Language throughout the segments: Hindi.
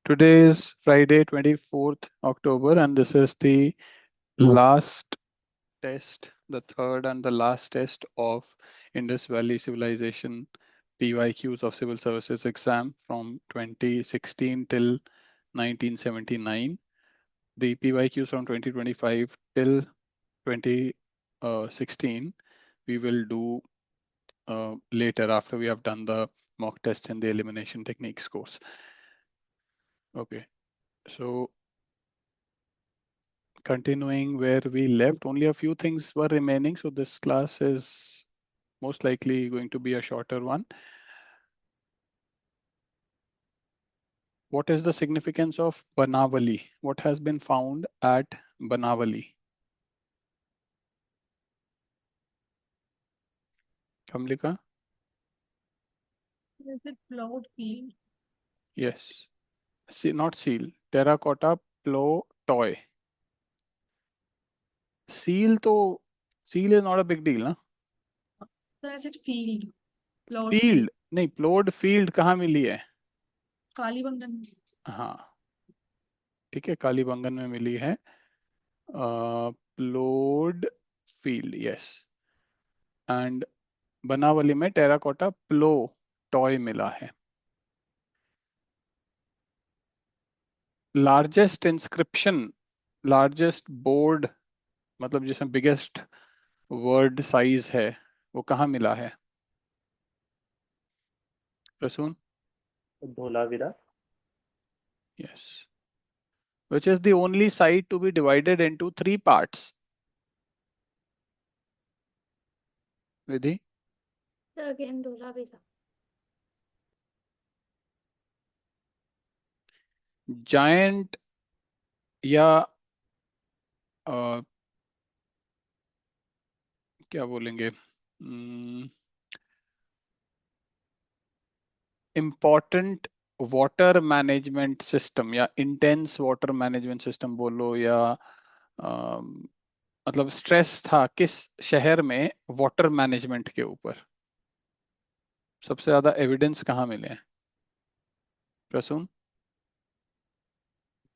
Today is Friday, 24th October, and this is the last test, the third and the last test of Indus Valley Civilization PYQs of Civil Services exam from 2016 till 1979. The PYQs from 2025 till 2016 we will do later after we have done the mock test in the elimination techniques course. Okay, so continuing where we left, only a few things were remaining. So this class is most likely going to be a shorter one. What is the significance of Banavali? What has been found at Banavali? Kamlika? Is it plowed field? Yes. See, not seal. Terracotta plow toy. Seal is not a big deal, ना? Sir, I said field. Plowed field. Field नहीं, plowed field कहाँ मिली है? कालीबंगन. हाँ, ठीक है, कालीबंगन में मिली है. प्लोड फील्ड, यस. एंड बनावली में टेराकोटा प्लो टॉय मिला है. लार्जेस्ट इंस्क्रिप्शन, लार्जेस्ट बोर्ड, मतलब जिसमें बिगेस्ट वर्ड साइज है, वो कहाँ मिला है? Prasoon? Dholavira. Yes. Which is the only site to be divided into 3 parts? Vidhi? Again, Dholavira. Giant या क्या बोलेंगे, इम्पोर्टेंट वाटर मैनेजमेंट सिस्टम या इंटेंस वाटर मैनेजमेंट सिस्टम बोलो, या मतलब स्ट्रेस था किस शहर में वाटर मैनेजमेंट के ऊपर? सबसे ज्यादा एविडेंस कहाँ मिले हैं? प्रसून?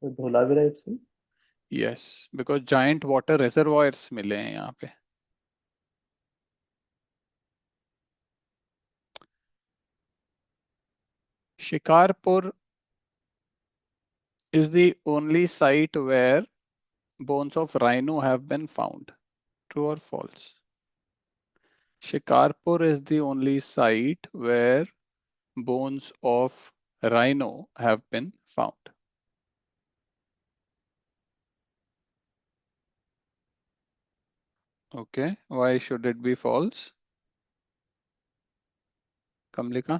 धोलावीरा इप्सिन. Yes, because giant water reservoirs मिले हैं यहाँ पे. Shikarpur is the only site where bones of rhino have been found. True or false? Shikarpur is the only site where bones of rhino have been found. Okay, why should it be false? Kamlika?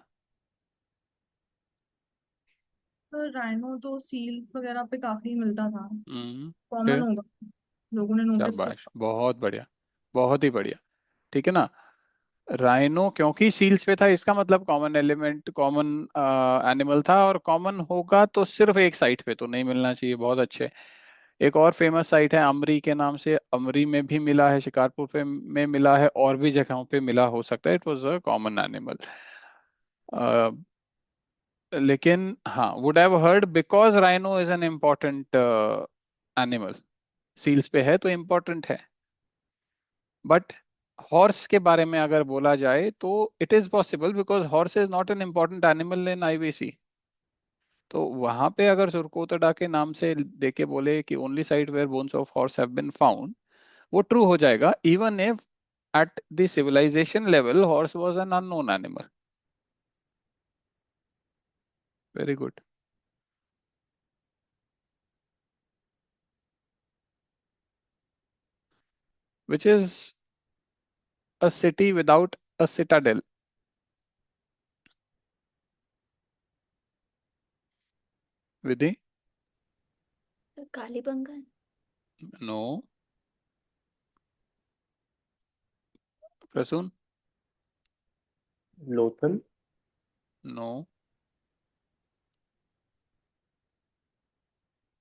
Sir rhino तो सील्स वगैरह पे काफी मिलता था. कॉमन फिर होगा, लोगों ने नोटिस किया. शाबाश, बहुत बढ़िया, बहुत ही बढ़िया. ठीक है ना. राइनो क्योंकि सील्स पे था, इसका मतलब कॉमन एलिमेंट, कॉमन एनिमल था, और कॉमन होगा तो सिर्फ एक साइट पे तो नहीं मिलना चाहिए. बहुत अच्छे. एक और फेमस साइट है अमरी के नाम से, अमरी में भी मिला है, शिकारपुर पे में मिला है, और भी जगहों पे मिला हो सकता है. It was a common animal. लेकिन हाँ, would have heard because rhino is an important animal. Seals पे है तो इम्पोर्टेंट है. बट हॉर्स के बारे में अगर बोला जाए तो it is possible, because horse is not an important animal in IVC. तो वहां पे अगर सुरकोतडा के नाम से देके बोले कि only site where bones of horse have been found, वो ट्रू हो जाएगा, even if at the civilization level horse was an unknown animal. Very good. Which is a city without a citadel? Vidhi? Kalibangan. No. Prasun? Lothal. No.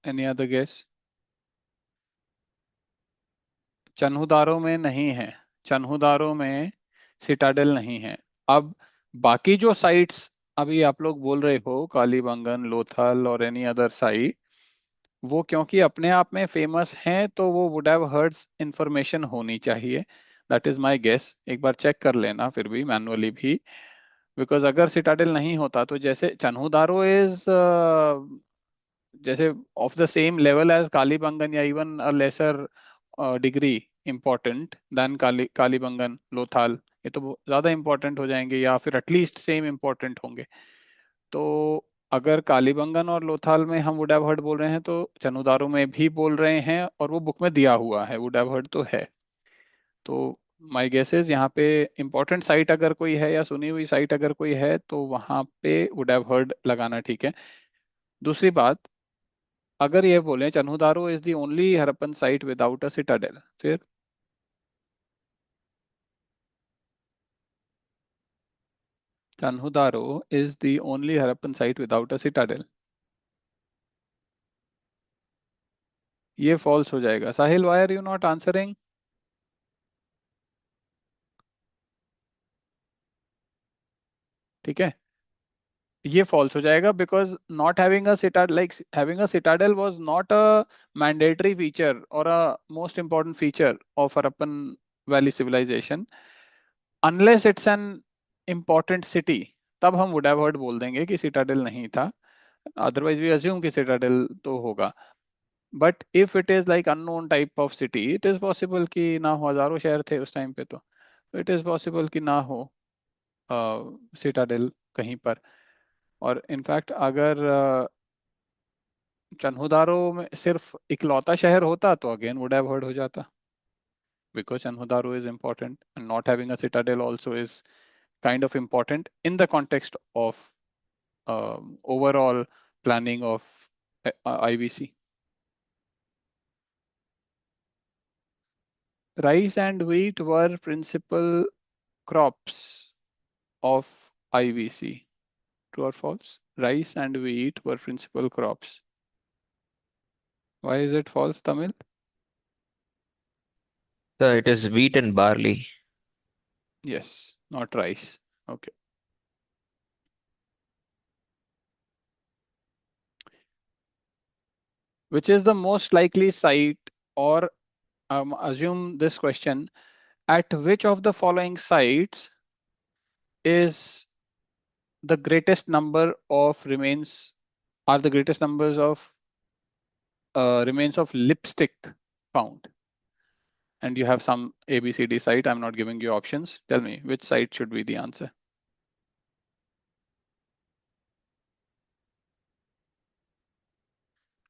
Any other guess? चन्हुदारो में नहीं है. चन्हुदारो में सिटाडेल नहीं है. अब बाकी जो साइट्स अभी आप लोग बोल रहे हो कालीबंगन, लोथल और एनी अदर साइट, वो क्योंकि अपने आप में फेमस हैं तो वो वुड हैव हर्ड इंफॉर्मेशन होनी चाहिए। That is my guess. एक बार चेक कर लेना फिर भी मैनुअली भी। बिकॉज अगर सिटाडेल नहीं होता तो जैसे चन्हूदारो इज जैसे of the same level as Kalibangan या even a lesser degree important than Kalibangan Lothal, ये तो ज्यादा इम्पोर्टेंट हो जाएंगे या फिर एटलीस्ट सेम इम्पोर्टेंट होंगे। तो अगर कालीबंगन और लोथाल में हम वुड हैव हर्ड बोल रहे हैं तो चनुदारो में भी बोल रहे हैं, और वो बुक में दिया हुआ है, वुड हैव हर्ड तो है। तो माय गेस इज यहाँ पे इम्पोर्टेंट साइट अगर कोई है या सुनी हुई साइट अगर कोई है तो वहाँ पे वुड हैव हर्ड लगाना ठीक है। दूसरी बात, अगर ये बोले Chanhudaro is the only Harappan site without a citadel, फिर Chanhudaro is the only Harappan site without a citadel, ये फॉल्स हो जाएगा। Sahil, why are you not answering? ठीक है, ये फॉल्स हो जाएगा because not having a citadel, like having a citadel was not a mandatory feature और a most important feature of Harappan valley civilization unless it's an important city. तब हम वुड हैव हर्ड बोल देंगे कि सिटाडेल नहीं था, अदरवाइज वी अज्यूम कि सिटाडेल तो होगा। But if it is like unknown type of city, it is possible कि ना हो, हजारों शहर थे उस टाइम पे, तो इट इज पॉसिबल कि ना हो सिटाडेल कहीं पर। और इनफैक्ट अगर चन्हुदारो में सिर्फ इकलौता शहर होता तो अगेन वुड हैव हर्ड हो जाता, because Chanhudaro is important and not having a citadel also is kind of important in the context of overall planning of IVC. Rice and wheat were principal crops of IVC. True or false? Rice and wheat were principal crops. Why is it false, Tamil? So it is wheat and barley. Yes, not rice. Okay. Which is the most likely site, or assume this question, at which of the following sites is the greatest number of remains, are the greatest numbers of remains of lipstick found? And you have some ABCD site. I'm not giving you options. Tell me which site should be the answer.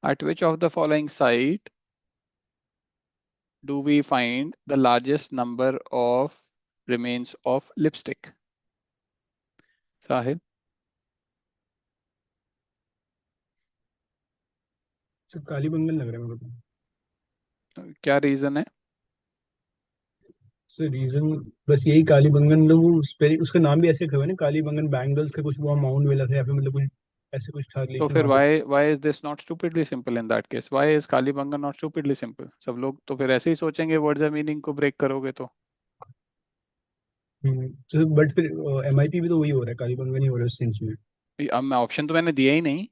At which of the following site do we find the largest number of remains of lipstick? Sahil, सिर्फ कालीबंगन लग रहा है मेरे क्या रीजन है? को। रीजन बस यही कालीबंगन, लोग उसका नाम भी ऐसे रखा हुआ है ना, कालीबंगन बैंगल्स का कुछ वो माउंट वेला था या फिर मतलब कुछ ऐसे कुछ था तो रिलेशन फिर वहाँ पे। why is this not stupidly simple in that case? Why is Kalibangan not stupidly simple? सब लोग तो फिर ऐसे ही सोचेंगे, वर्ड्स मीनिंग को ब्रेक करोगे तो। तो बट फिर एमआईपी भी तो वही हो रहा है, कालीबंगन ही हो रहा है उस सेंस में। अब मैं ऑप्शन तो मैंने दिया ही नहीं,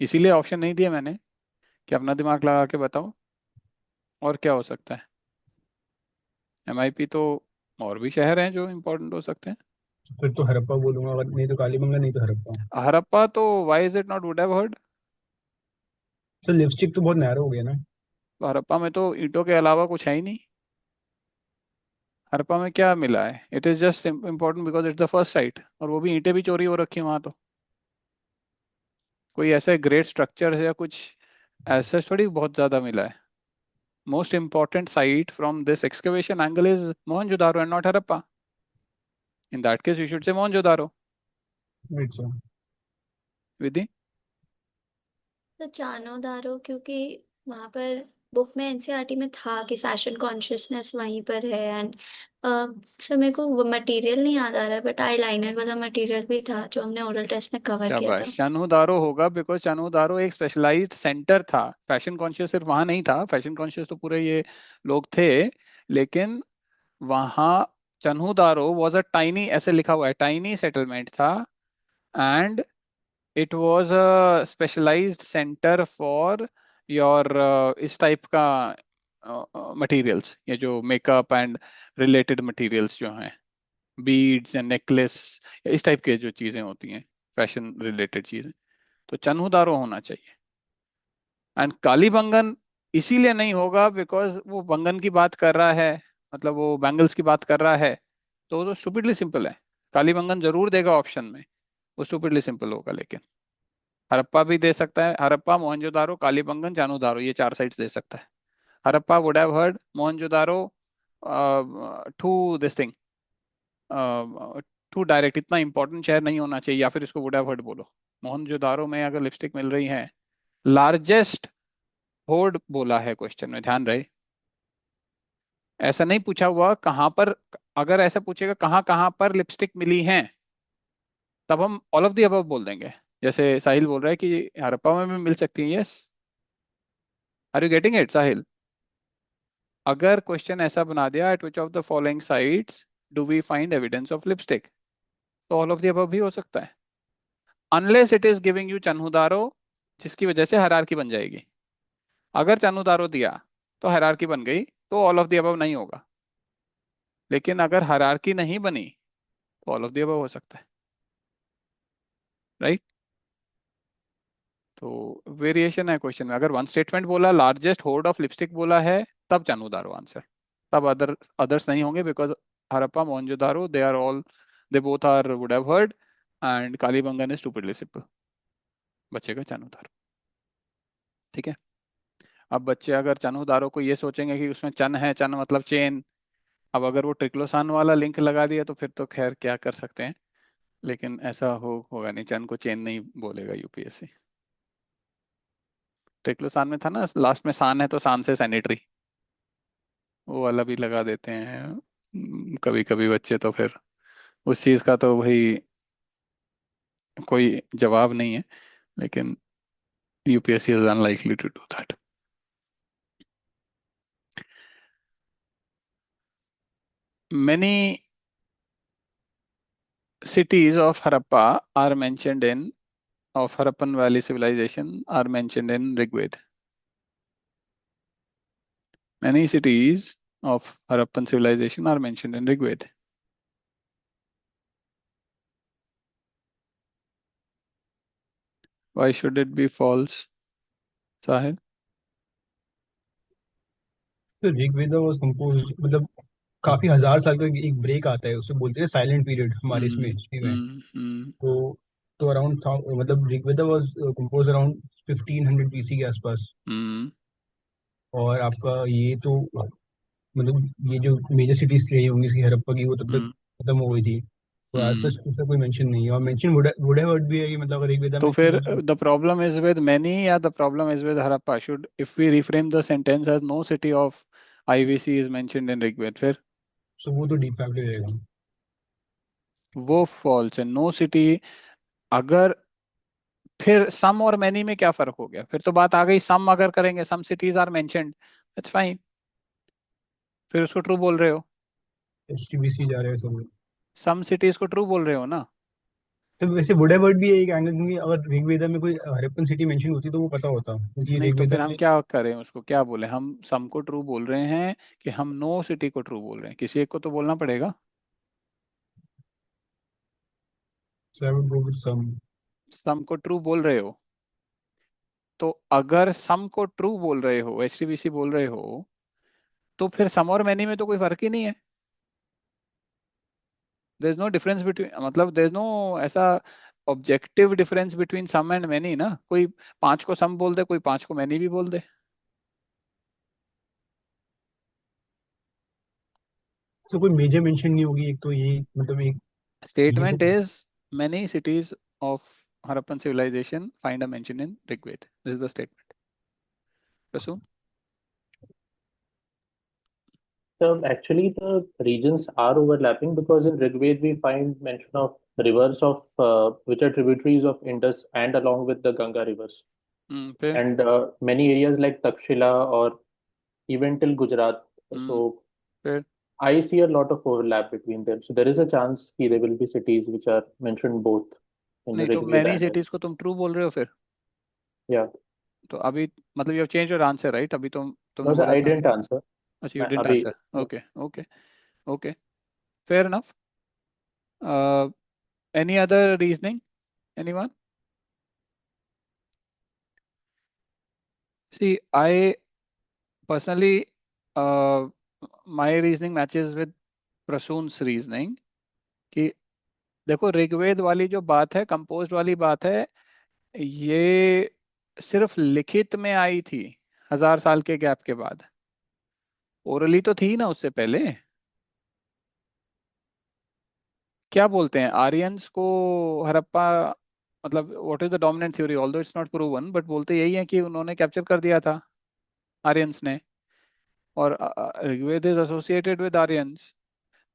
इसीलिए ऑप्शन नहीं दिया मैंने कि अपना दिमाग लगा के बताओ और क्या हो सकता है। MIP तो और भी शहर हैं जो इम्पोर्टेंट हो सकते हैं। फिर तो हड़प्पा बोलूंगा, अगर नहीं तो कालीबंगन नहीं तो हड़प्पा। हड़प्पा तो why is it not would have heard? Sir lipstick तो बहुत नैरो हो गया ना। हड़प्पा में तो ईंटों के अलावा कुछ है ही नहीं। हड़प्पा में क्या मिला है? It is just important because it's the first sight, और वो भी ईंटें भी चोरी हो रखी हैं वहां तो। कोई ऐसे ग्रेट स्ट्रक्चर है या कुछ ऐसा थोड़ी बहुत ज्यादा मिला है। Most important site from this excavation angle is Mohenjodaro and not Harappa. In that case you should say Mohenjodaro. Right sir. विधि? तो चानोदारो, क्योंकि वहां पर बुक में एनसीईआरटी में था कि फैशन कॉन्शियसनेस वहीं पर है। एंड सर मेरे को वो मटेरियल नहीं याद आ रहा है, बट आई लाइनर वाला मटेरियल भी था जो हमने ओरल टेस्ट में कवर किया था। शाबाश, चन्हुदारो होगा बिकॉज चन्हुदारो एक स्पेशलाइज्ड सेंटर था। फैशन कॉन्शियस सिर्फ वहां नहीं था, फैशन कॉन्शियस तो पूरे ये लोग थे, लेकिन वहां चन्हुदारो वॉज अ टाइनी, ऐसे लिखा हुआ है, टाइनी सेटलमेंट था। and it was a specialized center for your इस टाइप का मटेरियल्स, ये जो मेकअप एंड रिलेटेड मटेरियल्स जो हैं, बीड्स एंड नेकलेस, इस टाइप के जो चीजें होती हैं, फैशन रिलेटेड चीजें, तो चन्हु दारो होना चाहिए। एंड कालीबंगन इसीलिए नहीं होगा बिकॉज वो बंगन की बात कर रहा है, मतलब वो बैंगल्स की बात कर रहा है, तो वो तो स्टूपिडली सिंपल है। कालीबंगन जरूर देगा ऑप्शन में, वो स्टूपिडली सिंपल होगा। लेकिन हड़प्पा भी दे सकता है, हड़प्पा, मोहनजोदारो, कालीबंगन, चानुदारो, ये 4 साइट्स दे सकता है। Harappa would have heard, Mohenjodaro to this thing, to direct, इतना इंपॉर्टेंट शहर नहीं होना चाहिए, या फिर इसको वुड हैव हर्ड बोलो। मोहनजोदारो में अगर लिपस्टिक मिल रही है, लार्जेस्ट होर्ड बोला है क्वेश्चन में, ध्यान रहे। ऐसा नहीं पूछा हुआ कहाँ पर, अगर ऐसा पूछेगा कहाँ कहाँ पर लिपस्टिक मिली है, तब हम ऑल ऑफ द अबव बोल देंगे। जैसे साहिल बोल रहा है कि हड़प्पा में भी मिल सकती है, yes, are you getting it Sahil? अगर क्वेश्चन ऐसा बना दिया, at which of the following sites do we find evidence of lipstick, तो ऑल ऑफ द अबव भी हो सकता है, unless it is giving you Chanhudaro, जिसकी वजह से हायरार्की बन जाएगी। अगर चन्हुदारो दिया तो हायरार्की बन गई, तो ऑल ऑफ द अबव नहीं होगा। लेकिन अगर हायरार्की नहीं बनी तो ऑल ऑफ द अबव हो सकता है, राइट? तो वेरिएशन है क्वेश्चन में। अगर वन स्टेटमेंट बोला, लार्जेस्ट होर्ड ऑफ लिपस्टिक बोला है, तब चन्हुदारो आंसर, तब अदर्स नहीं होंगे, because Harappa, Mohenjodaro, they are all, they both are would have heard, and Kalibangan is stupidly simple, बचेगा चन्हुदारो। ठीक है। अब बच्चे अगर चन्हुदारो को ये सोचेंगे कि उसमें चन है, चन मतलब चेन, अब अगर वो ट्रिक्लोसान वाला लिंक लगा दिया तो फिर तो खैर क्या कर सकते हैं, लेकिन ऐसा होगा नहीं, चन को चेन नहीं बोलेगा यूपीएससी। ट्रिक्लोसान में था ना लास्ट में सान है तो सान से सैनिटरी, वो वाला भी लगा देते हैं कभी कभी बच्चे, तो फिर उस चीज का तो भाई कोई जवाब नहीं है, लेकिन UPSC is unlikely to do that. Many cities of Harappa are mentioned in, of Harappan Valley civilization are mentioned in Rigved. Many cities of Harappan civilization are mentioned in Rigved. Why should it be false, Sahil? तो ऋग्वेद वाज कंपोज, मतलब काफी हजार साल का एक ब्रेक आता है, उसे बोलते हैं साइलेंट पीरियड हमारे इसमें हिस्ट्री में। तो अराउंड मतलब Rigveda was compose around 1500 BC के आसपास। और आपका ये तो मतलब ये जो मेजर सिटीज रही होंगी इसकी हड़प्पा की, वो तब तक खत्म हो गई थी, तो एज सच उसका कोई मेंशन नहीं है। और मेंशन वुड हैव भी है कि मतलब अगर ऋग्वेदा तो में फिर इसकी the problem is with many या the problem is with Harappa? Should, if we reframe the sentence as no city of IVC is mentioned in Rigveda, फिर सो वो तो डी फैक्ट रहेगा। वो फॉल्स है। नो सिटी, अगर फिर सम और मैनी में क्या फर्क हो गया? फिर तो बात आ गई, सम अगर करेंगे, some cities are mentioned, that's fine, फिर उसको ट्रू बोल रहे हो। एचटीबीसी जा रहे हैं सब। सम सिटीज को ट्रू बोल रहे हो ना? तो वैसे वुड हैव भी है एक एंगल, क्योंकि अगर ऋग्वेदा में कोई हड़प्पन सिटी मेंशन होती तो वो पता होता, क्योंकि नहीं तो ऋग्वेदा फिर हम में क्या करें, उसको क्या बोले? हम सम को ट्रू बोल रहे हैं कि हम नो सिटी को ट्रू बोल रहे हैं? किसी एक को तो बोलना पड़ेगा। so I would go with some। सम को ट्रू बोल रहे हो, तो अगर सम को ट्रू बोल रहे हो, एचटीबीसी बोल रहे हो, तो फिर सम और मैनी में तो कोई फर्क ही नहीं है। There is no difference between, मतलब देयर इज नो ऐसा objective difference between some and many ना। कोई 5 को सम बोल दे, कोई 5 को मैनी भी बोल दे। तो कोई मेजर मेंशन नहीं होगी, एक तो ये मतलब एक ये तो Statement is many cities of Harappan civilization find a mention in Rigved. This is the statement. Prasoon? So actually, the regions are overlapping because in Rigved we find mention of rivers of which are tributaries of Indus and along with the Ganga rivers, फिर and many areas like Takshila or even till Gujarat. So फिर I see a lot of overlap between them. So there is a chance that there will be cities which are mentioned both in नहीं, तो Rigveda मैनी and सिटीज को तुम ट्रू बोल रहे हो फिर? yeah. तो अभी मतलब you change your answer right? अभी तुमने No, sir, बोला I था। didn't answer. अच्छा, यू मैं डिडंट अभी answer. Okay okay okay, fair enough. Any other reasoning, anyone? See I personally, my reasoning matches with Prasoon's reasoning. कि देखो, ऋग्वेद वाली जो बात है, कंपोज्ड वाली बात है, ये सिर्फ लिखित में आई थी 1000 साल के गैप के बाद। ओरली तो थी ना उससे पहले। क्या बोलते हैं आर्यंस को? हड़प्पा, मतलब what is the dominant theory, although it's not proven, but बोलते यही है कि उन्होंने कैप्चर कर दिया था, आर्यंस ने। और Rigveda is associated with Aryans.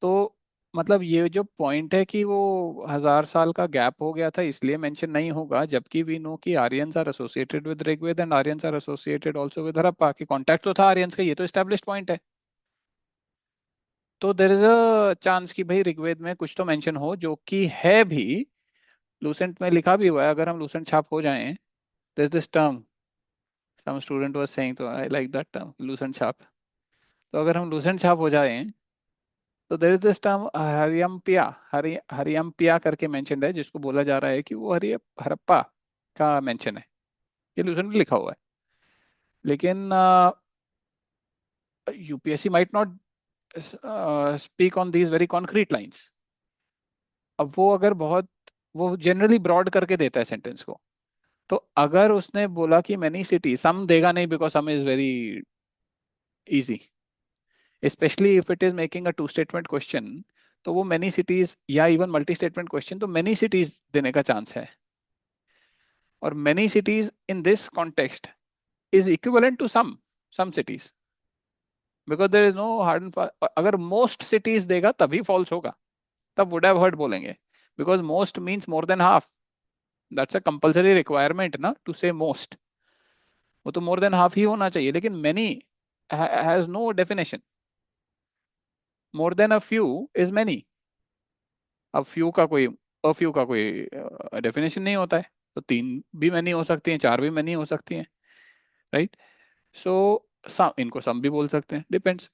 तो मतलब ये जो पॉइंट है कि वो 1000 साल का गैप हो गया था इसलिए मेंशन नहीं होगा, जबकि वी नो कि Aryans are associated with Rigveda and Aryans are associated also with Harappa, की कांटेक्ट तो था आर्यंस का, ये तो एस्टेब्लिश्ड पॉइंट है। तो देर इज अ चांस कि भाई ऋग्वेद में कुछ तो मेंशन हो, जो कि है भी, लूसेंट में लिखा भी हुआ है। अगर हम लूसेंट छाप हो जाएं, there's this term, some student was saying, तो I like that term, Lucent छाप। तो अगर हम लूसेंट छाप हो जाएं, तो देर इज दिस टर्म हरियम्पिया, हरियम्पिया करके मेंशनड है, जिसको बोला जा रहा है कि वो हड़प्पा का मेंशन है। ये लूसेंट में लिखा हुआ है, लेकिन UPSC might not speak on these very concrete lines. अब वो अगर बहुत, वो जनरली ब्रॉड करके देता है सेंटेंस को। तो अगर उसने बोला कि मैनी सिटी, सम देगा नहीं, because some is very easy, specially if it is making a two statement question. तो वो मेनी सिटीज या इवन मल्टी स्टेटमेंट क्वेश्चन, तो मेनी सिटीज देने का चांस है। और many cities in this context is equivalent to some cities, because there is no hard and fast. अगर मोस्ट सिटीज देगा तभी फॉल्स होगा, तब वुड हैव हर्ड बोलेंगे, because most means more than half. That's a compulsory requirement ना, टू से मोस्ट। वो तो मोर देन हाफ ही होना चाहिए, लेकिन many has no definition. More than a few is many. अब फ्यू का कोई डेफिनेशन नहीं होता है, तो 3 भी मैनी हो सकती हैं, 4 भी मैनी हो सकती हैं, राइट? सो सम, इनको सम भी बोल सकते हैं, डिपेंड्स।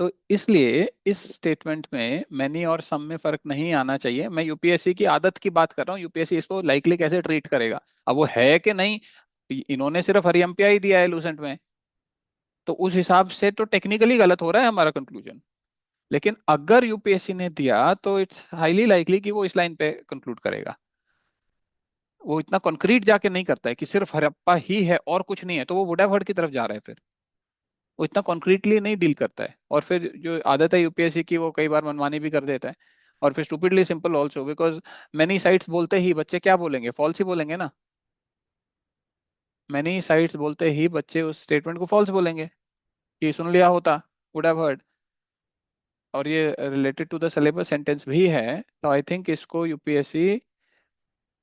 तो इसलिए इस स्टेटमेंट में मैनी और सम में फर्क नहीं आना चाहिए। मैं यूपीएससी की आदत की बात कर रहा हूँ, यूपीएससी इसको लाइकली कैसे ट्रीट करेगा। अब वो है कि नहीं, इन्होंने सिर्फ हरियम्पिया ही दिया है लूसेंट में, तो उस हिसाब से तो टेक्निकली गलत हो रहा है हमारा कंक्लूजन। लेकिन अगर यूपीएससी ने दिया, तो इट्स हाईली लाइकली कि वो इस लाइन पे कंक्लूड करेगा। वो इतना कॉन्क्रीट जाके नहीं करता है कि सिर्फ हड़प्पा ही है और कुछ नहीं है, तो वो वुड हैव हर्ड की तरफ जा रहा है फिर। वो इतना कॉन्क्रीटली नहीं डील करता है। और फिर जो आदत है यूपीएससी की, वो कई बार मनमानी भी कर देता है। और फिर stupidly simple also, because many sites बोलते ही बच्चे क्या बोलेंगे, फॉल्स ही बोलेंगे ना। मेनी साइट्स बोलते ही बच्चे उस स्टेटमेंट को फॉल्स बोलेंगे कि सुन लिया होता, वुड हैव हर्ड। और ये related to the syllabus sentence भी है, तो आई थिंक इसको यूपीएससी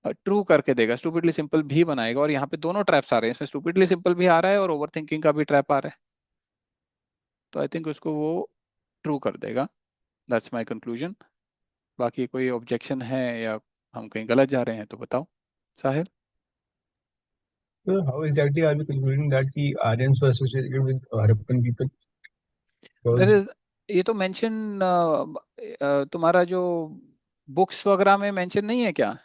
ट्रू करके देगा, स्टूपिडली सिंपल भी बनाएगा। और यहाँ पे दोनों ट्रैप्स आ रहे हैं, इसमें स्टूपिडली सिंपल भी आ रहा है और ओवर थिंकिंग का भी ट्रैप आ रहा है। तो आई थिंक उसको वो ट्रू कर देगा। That's my conclusion. बाकी कोई ऑब्जेक्शन है या हम कहीं गलत जा रहे हैं तो बताओ, साहिल। So how exactly are we concluding that the Aryans were associated with Harappan people? There Because is, ये तो मेंशन तुम्हारा जो बुक्स वगैरह में मेंशन नहीं है क्या?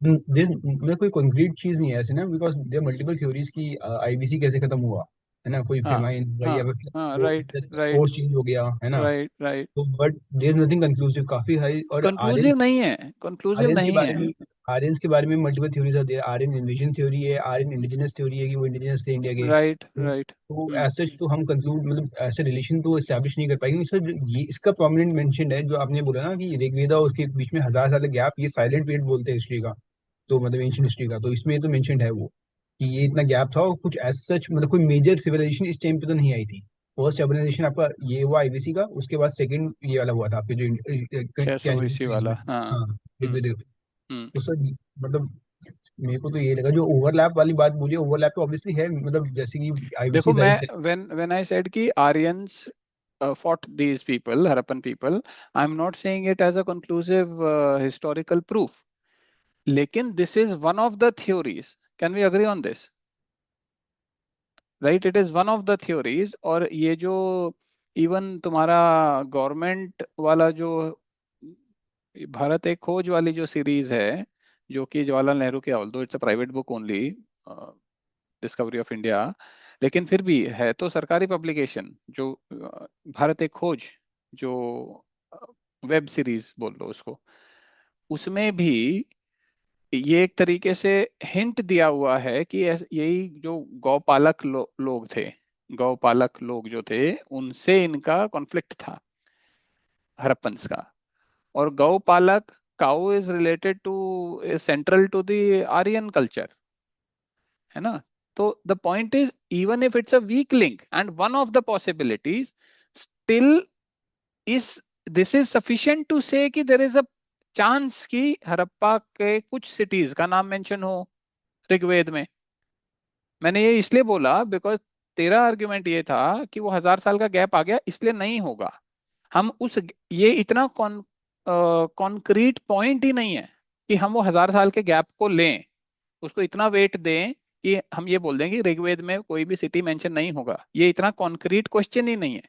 में कोई कंक्रीट चीज नहीं है ऐसे ना, बिकॉज देयर मल्टीपल थ्योरीज की आईबीसी कैसे खत्म हुआ, है ना, कोई हाँ फेमाइन हुआ हाँ या हाँ, फिर राइट राइट कोर्स चेंज हो गया, है ना। Right right. तो but there is nothing conclusive, काफी हाई। और कंक्लूसिव नहीं है, कंक्लूसिव आर्यंस के नहीं बारे है। में आर्यंस के बारे में मल्टीपल थ्योरीज आती है। आर्यन इन्वेजन थ्योरी है, आर्यन इंडिजिनस थ्योरी है कि वो इंडिजिनस थे इंडिया के। Right right. तो ऐसे तो हम कंक्लूड मतलब ऐसे रिलेशन तो एस्टैब्लिश नहीं कर पाएंगे सर। ये इसका प्रोमिनेंट मेंशन है जो आपने बोला ना कि ऋग्वेदा और उसके बीच में 1000 साल गैप, ये साइलेंट पीरियड बोलते हैं हिस्ट्री का। तो मतलब एंशियंट हिस्ट्री का, तो इसमें तो मेंशन्ड है वो कि ये इतना गैप था। और कुछ एज सच मतलब कोई मेजर सिविलाइजेशन इस टाइम पे तो नहीं आई थी। फर्स्ट अर्बनाइजेशन आपका ये हुआ आईबीसी का, उसके बाद सेकंड ये वाला हुआ था आपके जो 600 बीसी वाला, हाँ। हाँ हम्म ऋग्वेद। हम्म। तो सर मतलब मेरे को तो ये लगा जो ओवरलैप वाली बात बोली, ओवरलैप तो ऑब्वियसली है, मतलब जैसे कि देखो, आईबीसी मैं साइड। व्हेन आई सेड कि Aryans fought these people, Harappan people, I'm not saying it as a conclusive historical proof. लेकिन this is one of the theories, can we agree on this? Right, it is one of the theories. और ये जो इवन तुम्हारा गवर्नमेंट वाला जो भारत एक खोज वाली जो सीरीज है, जो कि जवाहरलाल नेहरू की, although it's a private book only, discovery of India, लेकिन फिर भी है तो सरकारी पब्लिकेशन, जो भारत एक खोज, जो वेब सीरीज बोल लो उसको, उसमें भी ये एक तरीके से हिंट दिया हुआ है कि यही जो गौपालक लोग थे, गौपालक लोग जो थे, उनसे इनका कॉन्फ्लिक्ट था हड़प्पन्स का। और गौपालक, cow is related to, central to the Aryan culture, है ना? तो the point is, even if it's a weak link and one of the possibilities, still is this is sufficient to say कि देयर इज अ चांस कि हड़प्पा के कुछ सिटीज का नाम मेंशन हो ऋग्वेद में। मैंने ये इसलिए बोला बिकॉज तेरा आर्ग्यूमेंट ये था कि वो 1000 साल का गैप आ गया इसलिए नहीं होगा। हम उस, ये इतना कॉन्क्रीट पॉइंट ही नहीं है कि हम वो 1000 साल के गैप को लें, उसको इतना वेट दें कि हम ये बोल दें कि ऋग्वेद में कोई भी सिटी मेंशन नहीं होगा। ये इतना कॉन्क्रीट क्वेश्चन ही नहीं है।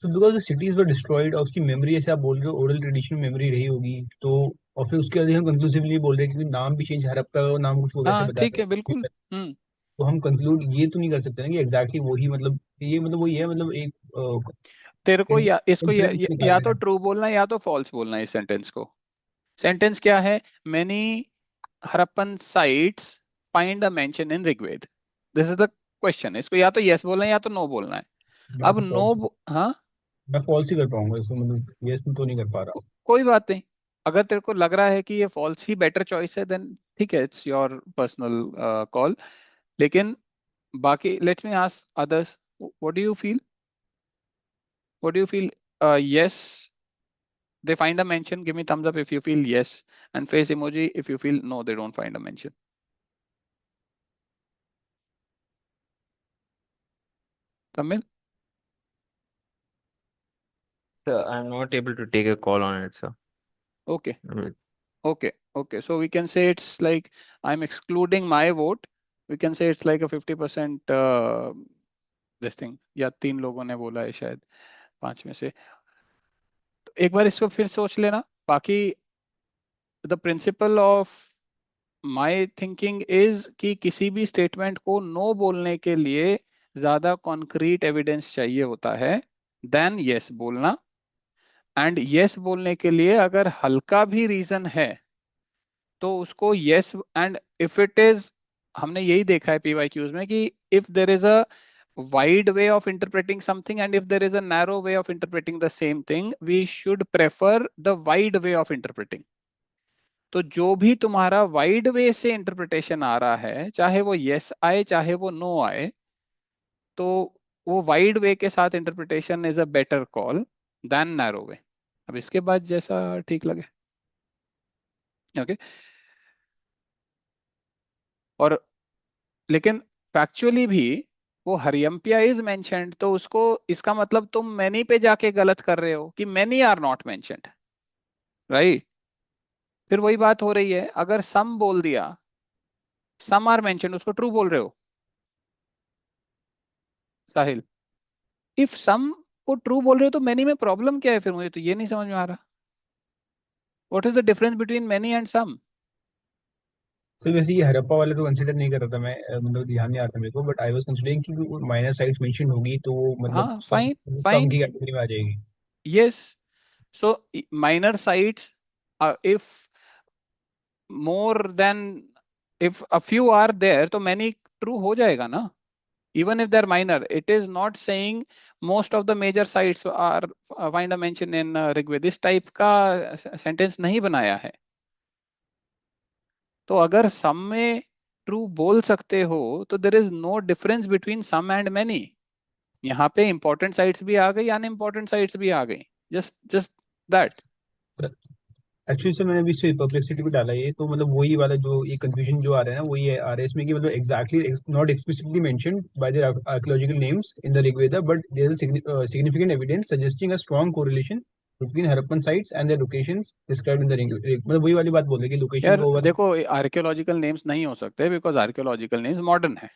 तो because the cities were destroyed और उसकी मेमोरी, ऐसे आप बोल रहे हो ओरल ट्रेडिशन मेमोरी रही होगी, तो और फिर उसके बाद हम कंक्लूसिवली बोल रहे हैं क्योंकि नाम भी चेंज, हड़प्पा का नाम कुछ वो वैसे हाँ ठीक बताया है, बिल्कुल। है। तो हम कंक्लूड ये तो नहीं कर सकते ना कि एग्जैक्टली वही, मतलब ये मतलब वही है, मतलब एक तेरे को इसको इन्फ्लुएंस या निकालना तो है। ट्रू बोलना है या तो फॉल्स बोलना है इस सेंटेंस को। सेंटेंस क्या है? Many Harappan sites find a mention in Rigveda, this is the question. इसको या तो यस बोलना है या तो नो बोलना है। मैं अब तो नो, false- हाँ, मैं फॉल्स ही कर पाऊंगा इसको, मतलब यस तो नहीं कर पा रहा। कोई बात नहीं। अगर तेरे को लग रहा है कि ये फॉल्स ही बेटर चॉइस है, देन ठीक है, इट्स योर पर्सनल कॉल। लेकिन बाकी, let me ask others, what do you feel? What do you feel? Yes, they find a mention, give me thumbs up if you feel yes, and face emoji if you feel no, they don't find a mention. Tamil? So I'm not able to take a call on it, sir. Okay, I mean, okay, so we can say it's like, I'm excluding my vote, we can say it's like a 50% this thing, या 3 लोगों ने बोला है शायद 5 में से। तो एक बार इसको फिर सोच लेना। बाकी the principle of my thinking is कि किसी भी स्टेटमेंट को नो बोलने के लिए ज्यादा कॉन्क्रीट एविडेंस चाहिए होता है देन यस बोलना। एंड यस बोलने के लिए अगर हल्का भी रीजन है तो उसको yes, and if it is, हमने यही देखा है पीवाईक्यूज में कि if there is a wide way of interpreting something and if there is a narrow way of interpreting the same thing, we should prefer the wide way of interpreting. तो जो भी तुम्हारा वाइड वे से इंटरप्रिटेशन आ रहा है, चाहे वो यस आए चाहे वो नो आए, तो वो वाइड वे के साथ interpretation is a better call than narrow way. अब इसके बाद जैसा ठीक लगे। ओके, और लेकिन फैक्चुअली भी वो हरियम्पिया इज मेंशन्ड, तो उसको, इसका मतलब तुम मैनी पे जाके गलत कर रहे हो कि many are not mentioned, right? फिर वही बात हो रही है, अगर सम बोल दिया, सम आर मेंशन्ड, उसको ट्रू बोल रहे हो साहिल? इफ सम को ट्रू बोल रहे हो तो मैनी में प्रॉब्लम क्या है? फिर मुझे तो ये नहीं समझ में आ रहा, what is the difference between many and some? Sir वैसे ये हड़प्पा वाले तो कंसिडर नहीं कर रहा था मैं, मतलब ध्यान नहीं आ रहा था मेरे को, बट आई वाज कंसिडरिंग कि माइनर साइट्स मेंशन होगी तो वो मतलब हाँ, सब फाइन कम फाइन, की कैटेगरी में आ जाएगी। Yes. So minor sites, if more than, if a few are there तो मैनी ट्रू हो जाएगा ना, even if they're minor. It is not saying most of the major sites are find a mention in Rigveda, इस टाइप का सेंटेंस नहीं बनाया है। तो अगर सम में ट्रू बोल सकते हो तो there is no difference between some and many. यहाँ पे इंपॉर्टेंट साइट्स भी आ गई, अनइम्पॉर्टेंट साइट्स भी आ गई, just just that. Actually sir मैंने अभी से परप्लेक्सिटी पे डाला ये, तो मतलब वही वाला जो ये कंफ्यूजन जो आ रहा है ना, वही आ रहा है इसमें कि मतलब exactly not explicitly mentioned by the archaeological names in the Rigveda, but there is significant evidence suggesting a strong correlation between Harappan sites and their locations described in the ring. मतलब वही वाली बात बोल रहे कि लोकेशन यार को ओवर देखो, आर्कियोलॉजिकल नेम्स नहीं हो सकते बिकॉज आर्कियोलॉजिकल नेम्स मॉडर्न है.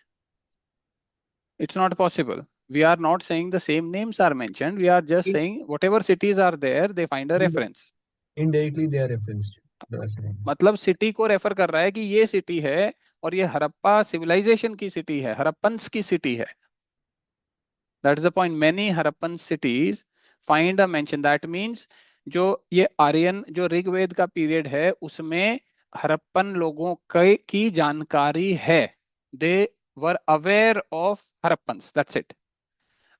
It's not possible. We are not saying the same names are mentioned. We are just saying whatever cities are there, they find a reference. indirectly they are referenced. मतलब सिटी को रेफर कर रहा है कि ये सिटी है और ये हड़प्पा सिविलाइजेशन की सिटी है, हड़प्पन्स की सिटी है. That is the point. Many Harappan cities find a mention. That means जो ये आर्यन जो ऋग्वेद का पीरियड है उसमें हड़प्पन लोगों की जानकारी है. They were aware of Harappans. That's it.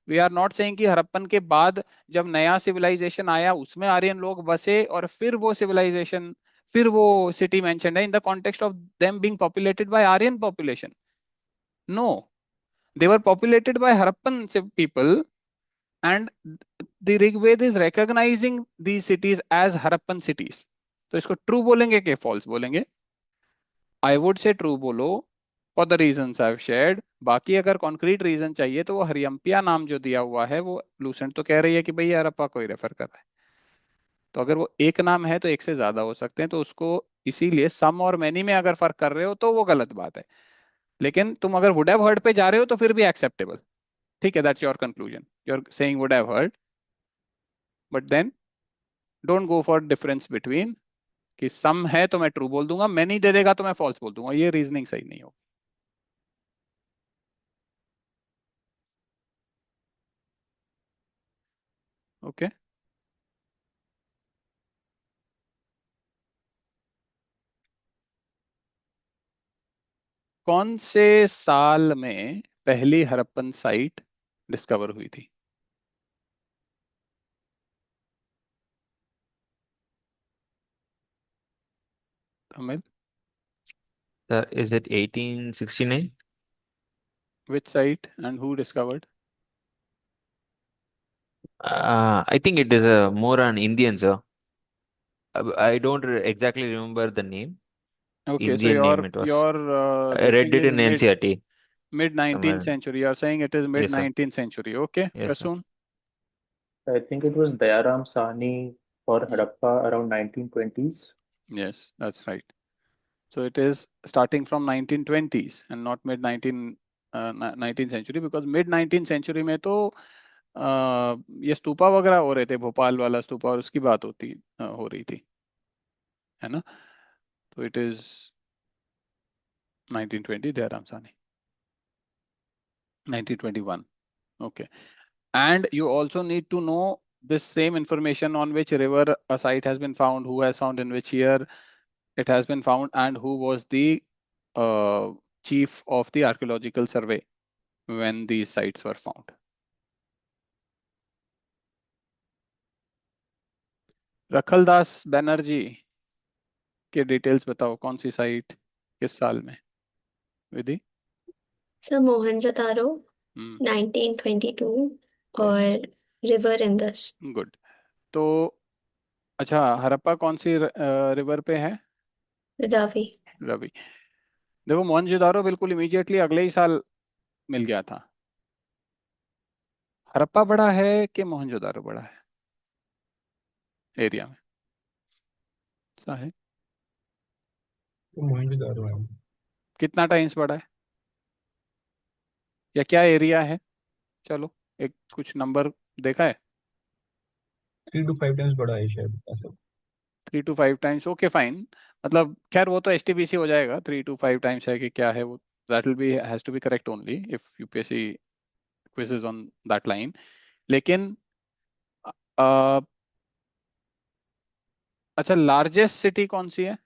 We are not saying कि हड़प्पन के बाद जब नया सिविलाइजेशन आया उसमें आर्यन लोग बसे और फिर वो सिविलाइजेशन, फिर वो सिटी मेंशन्ड है in the context of them being populated by Aryan population. No, they were populated by Harappan people, and the Rigved is recognizing these cities as Harappan cities. तो इसको ट्रू बोलेंगे कि फॉल्स बोलेंगे? आई वुड से ट्रू बोलो for the reasons I have shared. बाकी अगर कॉन्क्रीट रीजन चाहिए तो वो हरियम्पिया नाम जो दिया हुआ है वो लूसेंट तो कह रही है कि भाई हरप्पा को ही रेफर कर रहा है. तो अगर वो एक नाम है तो एक से ज्यादा हो सकते हैं, तो उसको इसीलिए सम और मैनी में अगर फर्क कर रहे हो तो वो गलत बात है. लेकिन तुम अगर वुड हैव हर्ड पे जा रहे हो तो फिर भी एक्सेप्टेबल. ठीक है, that's your conclusion. You are saying would have heard, but then don't go for difference between कि सम है तो मैं ट्रू बोल दूंगा, मैनी दे देगा तो मैं फॉल्स बोल दूंगा. ये रीजनिंग सही नहीं होगी. ओके. कौन से साल में पहली हड़प्पन साइट डिस्कवर हुई थी? Tamil. Sir, is it 1869? Which site and who discovered? I think it is more an Indian, sir. I don't exactly remember the name. Okay, so Indian name it was. I this read thing it is in NCERT. mid 19th Somewhere. century. You are saying it is mid Yes, sir. 19th century. Okay, Yes, sir. Kasun. I think it was Dayaram Sahni for Hmm. Harappa around 1920s. Yes, that's right. So it is starting from 1920s and not mid 19th century, because mid 19th century में तो ये स्तूपा वगैरह हो रहे थे, भोपाल वाला स्तूपा, और उसकी बात हो रही थी, है ना? तो it is 1920 Dayaram Sahni. 1921. Okay. And you also need to know this same information on which river a site has been found, who has found, in which year it has been found, and who was the chief of the archaeological survey when these sites were found. Rakhaldas Banerji के डिटेल्स बताओ, कौन सी साइट किस साल में? विधि. सर मोहनजोदारो 1922 और रिवर इंदस. गुड. तो अच्छा, हड़प्पा कौन सी रिवर पे है? रावी. रवि. देखो, मोहनजोदारो बिल्कुल इमीडिएटली अगले ही साल मिल गया था. हड़प्पा बड़ा है कि मोहनजोदारो बड़ा है एरिया में? साहिब, तो मोहनजोदारो है. कितना टाइम्स बड़ा है या क्या एरिया है? चलो एक कुछ नंबर देखा है. 3 to 5 times बड़ा है शायद ऐसा. 3 to 5 टाइम्स. Okay fine. मतलब खैर वो तो एसटीबीसी हो जाएगा. 3 to 5 टाइम्स है कि क्या है वो, that will be has to be correct only if UPSC quizzes on that line. लेकिन अ, अच्छा, लार्जेस्ट सिटी कौन सी है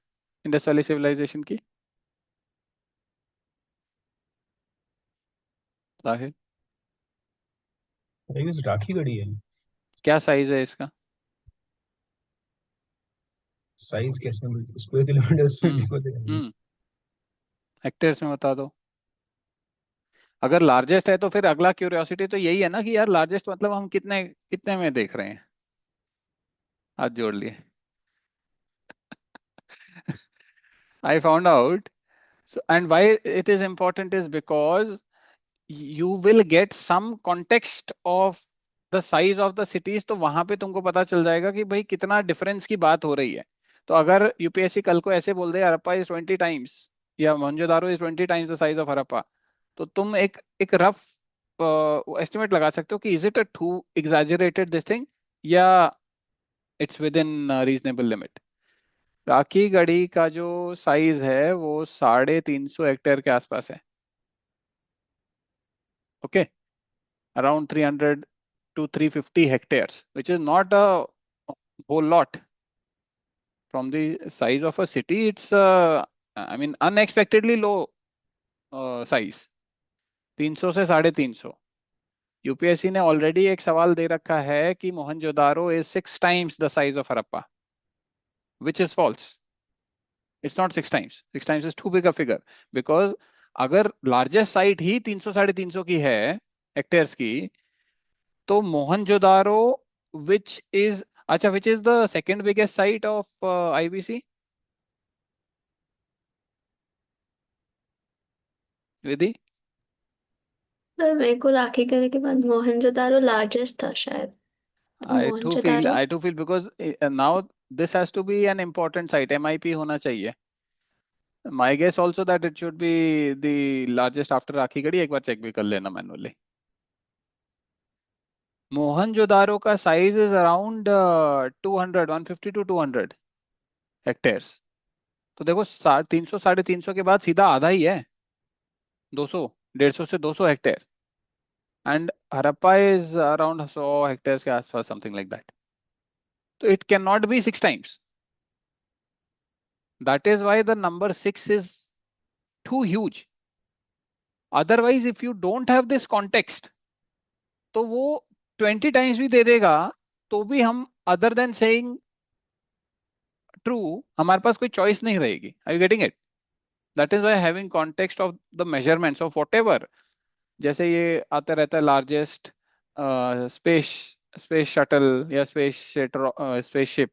इंडस वैली सिविलाइजेशन की? साहिब, आई गेस राखीगढ़ी है. क्या साइज है इसका? साइज कैसे स्क्वायर किलोमीटर्स में हम्म लिखो तो हम्म हेक्टेयर्स में बता दो. अगर लार्जेस्ट है तो फिर अगला क्यूरियोसिटी तो यही है ना कि यार लार्जेस्ट मतलब हम कितने कितने में देख रहे हैं. हाथ जोड़ लिए. I found out. So, and why it is important is because you will get some context of the size of the cities, तो वहां पे तुमको पता चल जाएगा कि भाई कितना डिफरेंस की बात हो रही है। तो अगर यूपीएससी कल को ऐसे बोल दे हड़प्पा इज 20 टाइम्स या Mohenjodaro is 20 times the size of Harappa, तो तुम एक रफ एस्टिमेट लगा सकते हो कि is it a too exaggerated this thing या it's within reasonable limit. Rakhigarhi का जो साइज है वो 350 हेक्टेयर के आसपास है। Okay, around 300 to 350 hectares, which is not a whole lot. From the size of a city, it's I mean unexpectedly low size, 300 से 350। यूपीएससी ने ऑलरेडी एक सवाल दे रखा है कि Mohenjodaro is 6 times the size of Harappa, which is false. It's not 6 times, 6 times is too big a figure, because अगर लार्जेस्ट साइट ही 300 350 की है हेक्टेयर्स की, तो मोहनजोदारो विच इज, अच्छा, which is the second biggest site of IBC विधि? पर मेरे को राखी गढ़ी के बाद मोहनजोदारो लार्जेस्ट था शायद, तो Mohenjodaro. I too feel because now this has to be an important site, MIP होना चाहिए। My guess also that it should be the largest after Rakhigarhi. एक बार चेक भी कर लेना मैनुअली। मोहनजोदारो का size is around 200, 150 to 200 hectares. तो देखो 300 350 के बाद सीधा आधा ही है, 200, 150 से 200 hectare. And Harappa is around 100 hectare के आसपास, समथिंग लाइक दैट। तो it can not be 6 times। That is why the number 6 is too huge. Otherwise if you don't have this context, तो वो 20 times भी दे देगा, तो भी हम अदर देन सेइंग ट्रू, हमारे पास कोई चॉइस नहीं रहेगी। Are you getting it? That is why having context of the measurements of whatever. जैसे ये आता रहता है लार्जेस्ट स्पेस स्पेस शटल या स्पेसशिप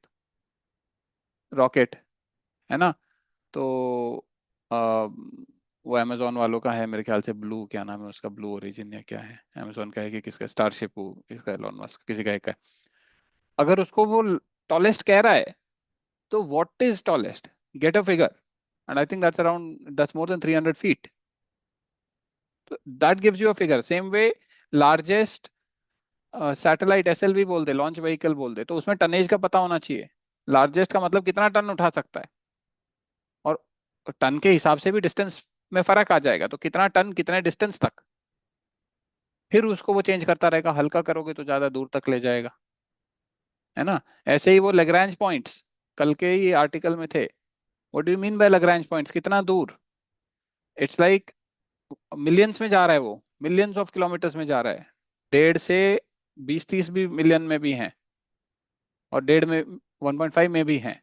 रॉकेट, है ना? तो वो अमेजोन वालों का है मेरे ख्याल से, ब्लू, क्या नाम है उसका, ब्लू ओरिजिन या क्या है, अमेजोन का है कि किसका, स्टारशिप, वो किसका, एलोन मस्क, किसी का एक है। अगर उसको वो टॉलेस्ट कह रहा है, तो what is tallest, get a figure, and I think that's around, that's more than 300 feet। तो that gives you a figure. Same way largest satellite SLV बोल दे, लॉन्च व्हीकल बोल दे, तो उसमें टनेज का पता होना चाहिए। लार्जेस्ट का मतलब कितना टन उठा सकता है, और टन के हिसाब से भी डिस्टेंस में फर्क आ जाएगा, तो कितना टन कितने डिस्टेंस तक, फिर उसको वो चेंज करता रहेगा। हल्का करोगे तो ज्यादा दूर तक ले जाएगा, है ना? ऐसे ही वो लैग्रैंज पॉइंट्स कल के ही आर्टिकल में थे। What do you mean by Lagrange points, कितना दूर? इट्स लाइक मिलियंस में जा रहा है वो, मिलियंस ऑफ किलोमीटर्स में जा रहा है। 1.5 से 20-30 भी मिलियन में भी हैं, और 1.5 में, 1.5 में भी हैं।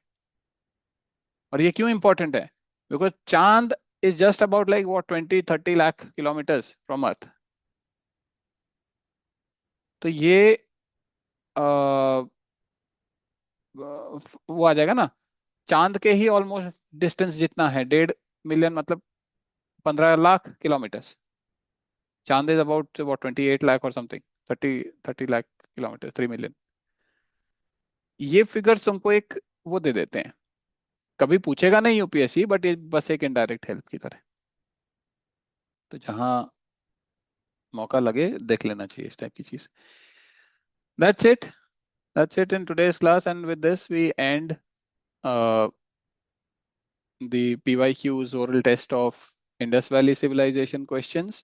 और ये क्यों इंपॉर्टेंट है? बिकॉज चांद is just about like what 20-30 lakh kilometres from Earth. तो ये वो आ जाएगा ना, चांद के ही ऑलमोस्ट डिस्टेंस जितना है, 1.5 मिलियन मतलब 15 लाख किलोमीटर्स। चांद इज अबाउट 28 लाख और समथिंग, 30 लाख किलोमीटर, 3 मिलियन। ये फिगर्स तुमको एक वो दे देते हैं, कभी पूछेगा नहीं यूपीएससी, बट ये बस एक इनडायरेक्ट हेल्प की तरह। तो जहां मौका लगे देख लेना चाहिए इस टाइप की चीज। That's it, that's it in today's class, and with this we end uh, the PYQ's oral test of Indus Valley Civilization questions.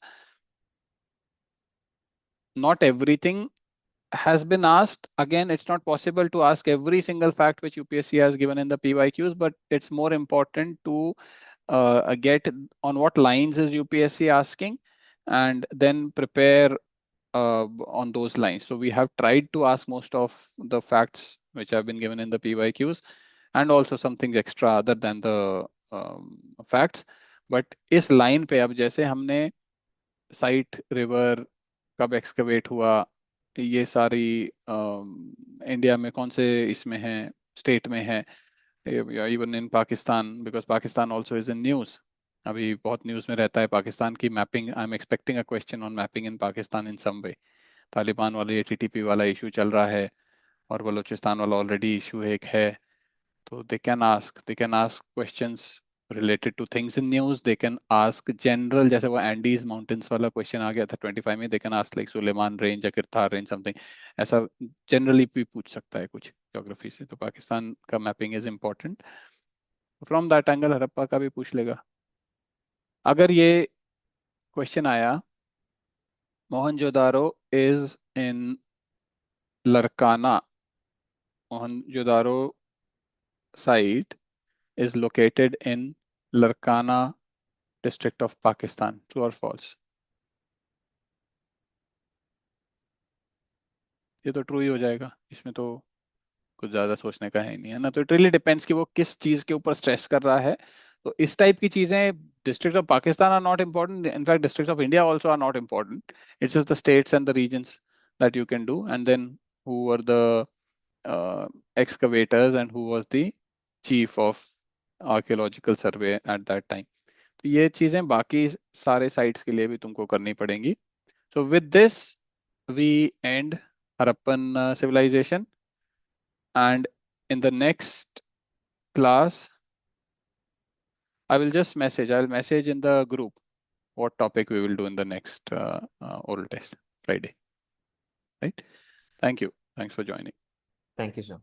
Not everything has been asked. Again, it's not possible to ask every single fact which UPSC has given in the PYQs, but it's more important to get on what lines is UPSC asking, and then prepare on those lines. So we have tried to ask most of the facts which have been given in the PYQs, and also some things extra other than the facts. But इस लाइन पे अब जैसे हमने साइट, रिवर कब एक्सकवेट हुआ, ये सारी इंडिया में कौन से इसमें है, स्टेट में है, even in Pakistan, because Pakistan also is in news, अभी बहुत न्यूज में रहता है पाकिस्तान की mapping. I am expecting a question on mapping in Pakistan in some way. Taliban वाला ये टीटीपी वाला इशू चल रहा है और बलूचिस्तान वाला ऑलरेडी इशू एक है, तो they can ask questions related to things in news. They can ask general, जैसे वो एंडीज माउंटेन्स वाला क्वेश्चन आ गया था 25 में, they can ask like Sulaiman range या किरथार रेंज समथिंग, ऐसा जनरली भी पूछ सकता है कुछ ज्योग्राफी से। तो पाकिस्तान का mapping is important from that angle. Harappa का भी पूछ लेगा। अगर ये क्वेश्चन आया Mohenjodaro is in Larkana, Mohenjodaro site is located in Larkana district of Pakistan, true or false? ये तो ट्रू ही हो जाएगा, इसमें तो कुछ ज्यादा सोचने का है नहीं, है ना। तो इट रियली डिपेंड्स कि वो किस चीज के ऊपर स्ट्रेस कर रहा है। तो इस टाइप की चीजें, district of Pakistan are not important, in fact district of India also are not important, it's just the states and the regions that you can do, and then who were the excavators and who was the chief of archaeological survey at that time। तो ये चीजें बाकी सारे साइट्स के लिए भी तुमको करनी पड़ेंगी। So with this we and Harappan civilization, and in the next class I'll message in the group what topic we will do in the next oral test Friday, right? Thank you, thanks for joining. Thank you, sir.